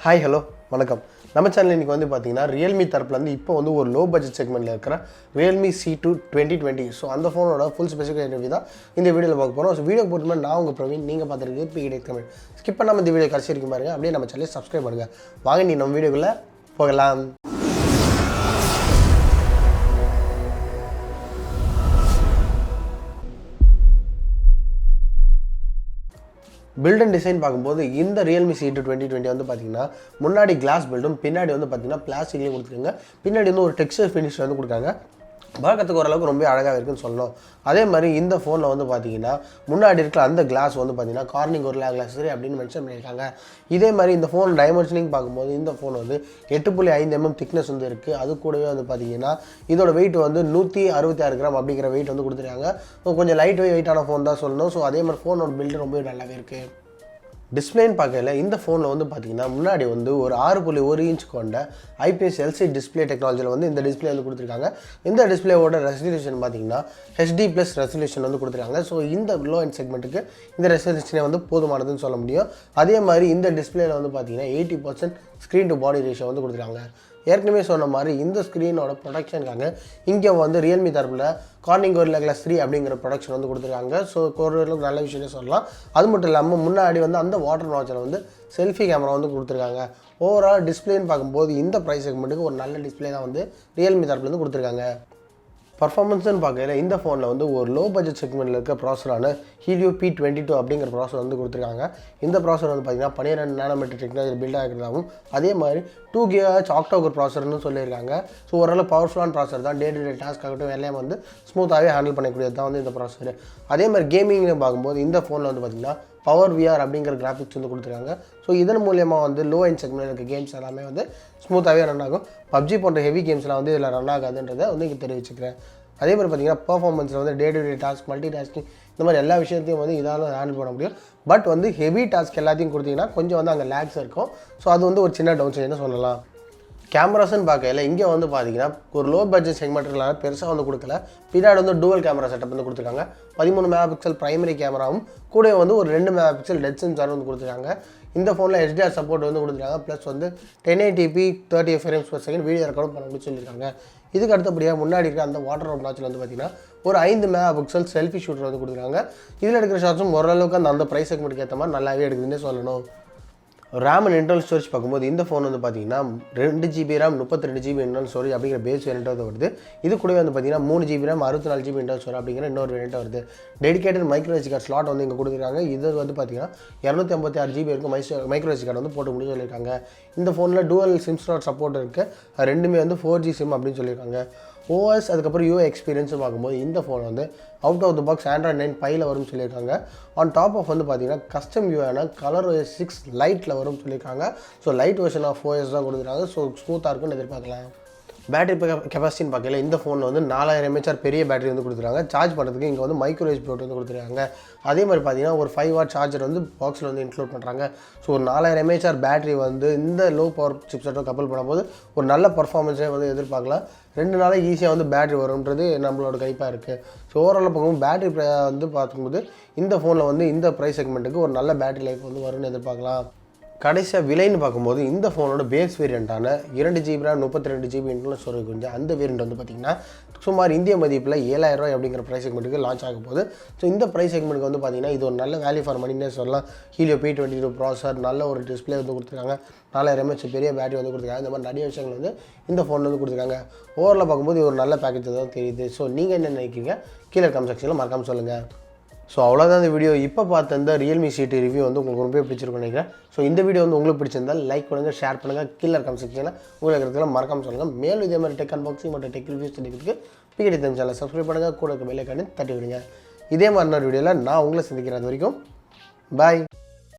Hi hello வணக்கம். நம்ம channel இன்றைக்கி வந்து பார்த்தீங்கன்னா ரியல்மி தரப்புலேருந்து இப்போ வந்து ஒரு லோ பட்ஜெட் செக்மெண்ட்டில் இருக்கிற Realme C2 2020. ஸோ அந்த ஃபோனோட ஃபுல் ஸ்பெசிஃபிக் ரிவ்யூ தான் இந்த வீடியோவில் பார்க்க போகிறோம். ஸோ வீடியோ போட்டுமே நான் உங்கள் பிரவீன், நீங்கள் பார்த்துருக்கு பிகிடெக் தமிழ். ஸ்கிப் பண்ணாமல் இந்த வீடியோ கடைசி வரைக்கும் பாருங்கள். அப்படியே நம்ம சேனலை சப்ஸ்கிரைப் பண்ணுங்கள். வாங்க நீ நம்ம வீடியோக்குள்ளே போகலாம். பில்ட் அண்ட் டிசைன் பார்க்கும்போது இந்த Realme C2 2020 வந்து பார்த்தீங்கன்னா முன்னாடி கிளாஸ் பில்டும் பின்னாடி வந்து பார்த்தீங்கன்னா பிளாஸ்டிக்லேயும் கொடுத்துருக்காங்க. பின்னாடி வந்து ஒரு டெக்ஸ்சர் ஃபினிஷ் வந்து கொடுத்தாங்க. பார்க்கறதுக்கு ஓரளவுக்கு ரொம்ப அழகாக இருக்குன்னு சொல்லணும். அதே மாதிரி இந்த ஃபோனில் வந்து பார்த்தீங்கன்னா முன்னாடி இருக்கிற அந்த கிளாஸ் வந்து பார்த்தீங்கன்னா கார்னிங் ஒரு கிளாஸ் சரி அப்படின்னு மென்ஷன் பண்ணியிருக்காங்க. இதே மாதிரி இந்த ஃபோன் டைமென்ஷனிங் பார்க்கும்போது இந்த ஃபோன் வந்து 8.5 mm திக்னஸ் வந்து இருக்குது. அது கூடவே வந்து பார்த்தீங்கன்னா இதோட வெயிட் வந்து 166 கிராம் அப்படிங்கிற வெயிட் வந்து கொடுத்துருக்காங்க. ஸோ கொஞ்சம் லைட் வெயிட்டான ஃபோன் தான் சொல்லணும். ஸோ அதே மாதிரி ஃபோனோட பில்டு ரொம்ப நல்லாவே இருக்குது. டிஸ்பிளேன்னு பார்க்கல இந்த ஃபோனில் வந்து பார்த்தீங்கன்னா முன்னாடி வந்து ஒரு 6.1 இன்ச் கொண்ட IPS LCD டிஸ்பிளே டெக்னாலஜியில் வந்து இந்த டிஸ்பிளே வந்து கொடுத்துருக்காங்க. இந்த டிஸ்பிளேவோட ரெசல்யூஷன் பார்த்தீங்கன்னா HD+ ரெசல்யூஷன் வந்து கொடுத்துருக்காங்க. ஸோ இந்த லோ எண்ட் செக்மெண்ட்டுக்கு இந்த ரெசல்யூஷனே வந்து போதுமானதுன்னு சொல்ல முடியும். அதே மாதிரி இந்த டிஸ்பிளேல வந்து பார்த்தீங்கன்னா 80% ஸ்க்ரீன் டு பாடி ரேஷியோ வந்து கொடுத்துருக்காங்க. ஏற்கனவே சொன்ன மாதிரி இந்த ஸ்க்ரீனோட ப்ரொடக்ஷனுக்காக இங்கே வந்து ரியல்மி தரப்பில் கார்னிங் ஒரு கிளாஸ் 3 அப்படிங்கிற ப்ரொடக்ஷன் வந்து கொடுத்துருக்காங்க. ஸோ ஒரு நல்ல விஷயமே சொல்லலாம். அது மட்டும் இல்லாமல் முன்னாடி வந்து அந்த வாட்டர் வாட்சில் வந்து செல்ஃபி கேமரா வந்து கொடுத்துருக்காங்க. ஓவரால் டிஸ்பிளேன்னு பார்க்கும்போது இந்த ப்ரைஸ் செக்மெண்ட்டுக்கு ஒரு நல்ல டிஸ்பிளே தான் வந்து ரியல்மி தரப்புலேருந்து கொடுத்துருக்காங்க. பர்ஃபார்மன்ஸ்னு பார்க்கல இந்த ஃபோனில் வந்து ஒரு லோ பட்ஜெட் செக்மெண்ட்டில் இருக்க ப்ராசரான Helip P22 அப்படிங்கிற ப்ராசர் வந்து கொடுத்துருக்காங்க. இந்த ப்ராசர் வந்து பார்த்திங்கன்னா 12 nm டெக்னாலஜி பில்ட் ஆகிருந்தாலும் அதே மாதிரி 2 GHz ஆக்டோகோர் ப்ராசர்னு சொல்லியிருக்காங்க. ஸோ ஓரளவு பவர்ஃபுல்லான ப்ராசர் தான். டே டு டே டாஸ்க் ஆகட்டும் எல்லாம் வந்து ஸ்மூத்தாகவே ஹேண்டில் பண்ணக்கூடியது தான் வந்து இந்த ப்ராசர். அதே மாதிரி கேமிங்னு பார்க்கும்போது இந்த ஃபோனில் வந்து பார்த்திங்கன்னா பவர் VR அப்படிங்கிற கிராஃபிக்ஸ் வந்து கொடுத்துருக்காங்க. ஸோ இதன் மூலியமாக வந்து லோ எண்ட் செக்மெண்ட்டில் இருக்க கேம்ஸ் எல்லாமே வந்து ஸ்மூத்தாகவே ரன் ஆகும். PUBG போன்ற ஹெவி கேம்ஸ்லாம் வந்து இதில் ரன் ஆகாதுன்றதை வந்து இங்கே தெரிவிச்சுக்கிறேன். அதே மாதிரி பார்த்திங்கன்னா பர்ஃபார்மன்ஸில் வந்து day to day task, multi tasking இந்த மாதிரி எல்லா விஷயத்தையும் வந்து இதால் ஹேண்டில் பண்ண முடியும். பட் வந்து ஹெவி டாஸ்க் எல்லாத்தையும் கொடுத்தீங்கன்னா கொஞ்சம் வந்து அங்கே லேக்ஸ் இருக்கும். ஸோ அது வந்து ஒரு சின்ன டவுன் சைடுன்னு சொல்லலாம். கேமராஸ்ன்னு பார்க்கல இங்கே வந்து பார்த்தீங்கன்னா ஒரு லோ பட்ஜெட் செக்மெண்ட்லாம் பெருசாக வந்து கொடுக்கல. பின்னாடி வந்து டூவல் கேமரா செட்டப் வந்து கொடுத்துருக்காங்க. 13 MP பிரைமரி கேமராவும் கூட வந்து ஒரு 2 MP டெத் சென்சார் வந்து கொடுத்துருக்காங்க. இந்த ஃபோனில் HDR சப்போர்ட் வந்து கொடுத்துருக்காங்க. ப்ளஸ் வந்து 1080p 30 frames/s வீடியோ ரெக்கார்டும் பண்ண முடியும் சொல்லியிருக்காங்க. இதுக்கு அடுத்தபடியாக முன்னாடி இருக்க அந்த வாட்டர் வாட்சில் வந்து பார்த்தீங்கன்னா ஒரு 5 MP செல்ஃபி ஷூட்டர் வந்து கொடுத்துருக்காங்க. இதில் எடுக்கிற ஷாட்ஸும் ஓரளவுக்கு அந்த ப்ரைஸ் செக்மெண்ட்டுக்கு ஏற்ற மாதிரி நல்லாவே எடுக்குதுன்னே சொல்லணும். RAM அண்ட் இன்டர்னல் ஸ்டோரேஜ் பார்க்கும்போது இந்த ஃபோன் வந்து பார்த்தீங்கன்னா 2GB RAM 32GB internal storage அப்படிங்கிற பேஸ் வேரியண்ட் வந்து வருது. இது கூடவே வந்து பார்த்தீங்கன்னா 3GB RAM 64GB internal storage அப்படிங்கிற இன்னொரு வேரியண்ட் வருது. Dedicated micro SD card slot வந்து இங்கே கொடுத்துருக்காங்க. இது வந்து பார்த்தீங்கன்னா 256GB இருக்கும் மைக்ரோ SD கார்டு வந்து போட்டு முடியும் சொல்லியிருக்காங்க. இந்த ஃபோனில் டூவல் சிம் ஸ்லாட் சப்போர்ட் இருக்குது. ரெண்டுமே வந்து 4G சிம் அப்படின்னு சொல்லியிருக்காங்க. OS அதுக்கப்புறம் UI எக்ஸ்பீரியன்ஸு பார்க்கும்போது இந்த ஃபோன் வந்து out of the box Android 9 Pieல வரும்னு சொல்லியிருக்காங்க. ஆன் டாப் ஆஃப் வந்து பார்த்தீங்கன்னா கஸ்டம் யூஆன ColorOS 6 லைட்டில் வரும்னு சொல்லியிருக்காங்க. So light version of OS தான் கொடுத்துருக்காங்க. ஸோ ஸ்மூத்தாக இருக்குன்னு எதிர்பார்க்கலாம். பேட்டரி கெப்பாசிட்டின்னு பார்க்கல இந்த ஃபோனில் வந்து 4000 mAh பெரிய பேட்டரி வந்து கொடுத்துருக்காங்க. சார்ஜ் பண்ணுறதுக்கு இங்கே வந்து மைக்ரோ USB போர்ட் வந்து கொடுத்துருக்காங்க. அதே மாதிரி பார்த்தீங்கன்னா ஒரு 5W சார்ஜர் வந்து பாக்ஸில் வந்து இன்க்ளூட் பண்ணுறாங்க. ஸோ ஒரு 4000 mAh பேட்டரி வந்து இந்த லோ பவர் சிப்செட்டோ கப்பல் பண்ணும்போது ஒரு நல்ல பர்ஃபார்மன்ஸே வந்து எதிர்பார்க்கலாம். 2 நாளைக்கு ஈஸியாக வந்து பேட்டரி வரும்ன்றது நம்மளோட கணிப்பாக இருக்குது. ஸோ ஓவரால் பார்க்கும்போது பேட்டரி வந்து பார்க்கும்போது இந்த ஃபோனில் வந்து இந்த ப்ரைஸ் செக்மெண்ட்டுக்கு ஒரு நல்ல பேட்டரி லைஃப் வந்து வரும்னு எதிர்பார்க்கலாம். கடைசியாக விலைன்னு பார்க்கும்போது இந்த ஃபோனோட பேஸ் வேரியண்ட்டான 2GB RAM 32GB internal storage கொஞ்சம் அந்த வேரியண்ட் வந்து பார்த்திங்கன்னா சுமார் இந்திய மதிப்பில் 7000 ரூபாய் அப்படிங்கிற ப்ரைஸ் செக்மெண்ட்டுக்கு லான்ச் ஆக போகுது. ஸோ இந்த ப்ரைஸ் செக்மெண்ட்டுக்கு வந்து பார்த்திங்கன்னா இது ஒரு நல்ல வேல்யூ ஃபார் மணினே சொல்லலாம். Helip P22 ப்ராசர், நல்ல ஒரு டிஸ்பிளே வந்து கொடுத்துருக்காங்க. 4000 mAh பெரிய பேட்டரி வந்து கொடுத்துருக்காங்க. இந்த மாதிரி நிறைய விஷயங்கள் வந்து இந்த ஃபோன் வந்து கொடுத்துருக்காங்க. ஓவரால் பார்க்கும்போது இது ஒரு நல்ல பேக்கேஜ் தான் தெரியுது. ஸோ நீங்கள் என்ன நினைக்கிறீங்க கீழே கமெண்ட் செக்ஷனில் மறக்காமல் சொல்லுங்கள். ஸோ அவ்வளோதான் இந்த வீடியோ. இப்போ பார்த்த இந்த Realme C2 ரிவ்யூ வந்து உங்களுக்கு ரொம்ப பிடிச்சிருக்குன்னு நினைக்கிறேன். ஸோ இந்த வீடியோ வந்து உங்களுக்கு பிடிச்சிருந்தால் லைக் பண்ணுங்கள், ஷேர் பண்ணுங்கள், கீழே கமெண்ட் செக்ஷனில் உங்களுக்கு இருக்கிறதுலாம் மறக்காமல் சொல்லுங்கள். மேலும் இதே மாதிரி டெக் அன்பாக்சிங் மற்றும் டெக் ரிவ்யூஸ் தெரிவிக்கிறதுக்கு பிகிடெக் தமிழ் சேனலை சப்ஸ்கிரைப் பண்ணுங்கள், கூட இருக்க பெல் ஐகானை தட்டி விடுங்க. இதே மாதிரி வீடியோவில் நான் உங்களை சந்திக்கிறேன். அது வரைக்கும் பாய்.